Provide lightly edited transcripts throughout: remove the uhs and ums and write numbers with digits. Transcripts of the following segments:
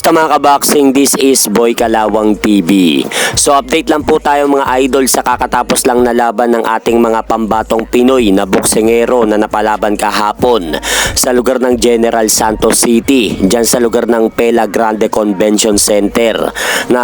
Kamusta mga kaboxing? This is Boy Kalawang TV. So update lang po tayo mga idol sa kakatapos lang na laban ng ating mga pambatong Pinoy na boksingero na napalaban kahapon sa lugar ng General Santos City, dyan sa lugar ng Pela Grande Convention Center na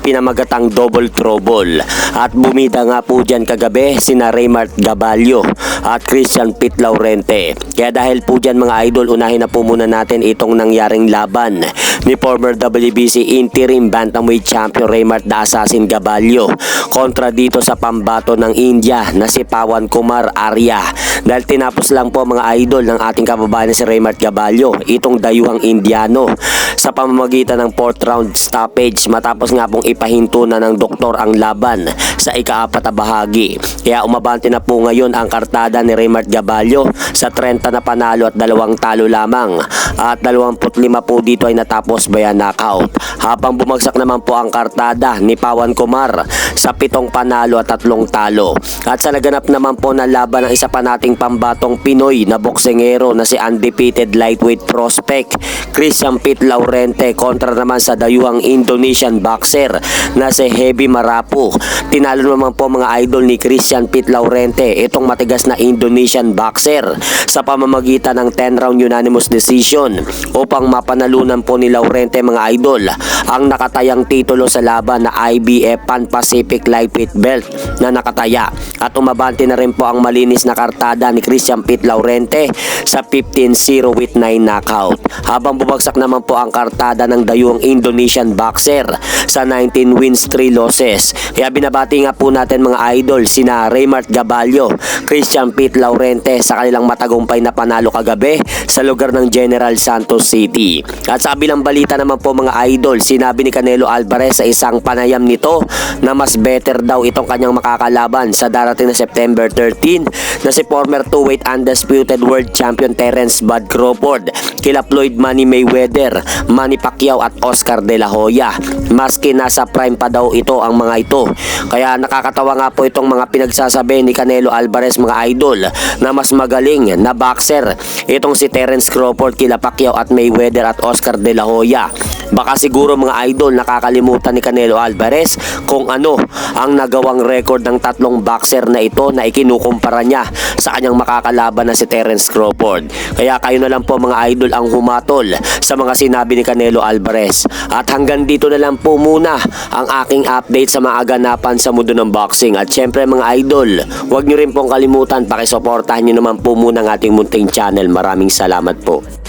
pinamagatang Double Trouble. At bumida nga po dyan kagabi sina Raymart Gabalio at Christian Pit Laurente. Kaya dahil po dyan mga idol, unahin na po muna natin itong nangyaring laban ni former WBC Interim Bantamweight Champion Raymart the Assassin Gabalio kontra dito sa pambato ng India na si Pawan Kumar Arya. Dahil tinapos lang po mga idol ng ating kababayan si Raymart Gabalio itong dayuhang Indiano sa pamamagitan ng 4th round stoppage matapos nga pong ipahinto na ng doktor ang laban sa ika-4 na bahagi. Kaya umabante na po ngayon ang kartada ni Raymart Gabalio sa 30 na panalo at 2 talo lamang at 25 po dito ay natapos via knockout. Habang bumagsak naman po ang kartada ni Pawan Kumar sa 7 panalo at 3 talo. At sa naganap naman po na laban ng isa pa nating pambatong Pinoy na boksingero na si undefeated lightweight prospect Christian Pit Laurente kontra naman sa dayuhang Indonesian boxer na si Hebi Marapu. Tinalo naman po mga idol ni Christian Pit Laurente itong matigas na Indonesian boxer sa pamamagitan ng 10 round unanimous decision upang mapanalunan po ni Laurente mga idol ang nakatayang titulo sa laban na IBF Pan Pacific Lightweight Belt na nakataya. At umabante na rin po ang malinis na kartada ni Christian Pit Laurente sa 15-0 with 9 knockout. Habang bumagsak naman po ang kartada ng dayuhang Indonesian boxer sa 19 wins 3 losses. Kaya binabati nga po natin mga idol sina Raymart Gabalio, Christian Pit Laurente sa kanilang matagumpay na panalo kagabi sa lugar ng General Santos City. At sa kabilang balita naman po mga idol, sinabi ni Canelo Alvarez sa isang panayam nito na mas better daw itong kanyang makakalaban sa darating na September 13 na si former 2-weight undisputed world champion Terence Bud Crawford kila Floyd Money Mayweather, Manny Pacquiao at Oscar De La Hoya. Maski nasa prime pa daw ito ang mga ito. Kaya nakakatawa nga po itong mga pinagsasabi ni Canelo Alvarez mga idol na mas magaling na boxer itong si Terence Crawford kila Pacquiao at Mayweather at Oscar De La Hoya. Baka siguro mga idol nakakalimutan ni Canelo Alvarez kung ano ang nagawang record ng 3 boxer na ito na ikinukumpara niya sa kanyang makakalaban na si Terence Crawford. Kaya kayo na lang po mga idol ang humatol sa mga sinabi ni Canelo Alvarez. At hanggang dito na lang po muna ang aking update sa mga aganapan sa mundo ng boxing. At syempre mga idol, huwag nyo rin pong kalimutan pakisuportahan nyo naman po muna ang ating munting channel. Maraming salamat po.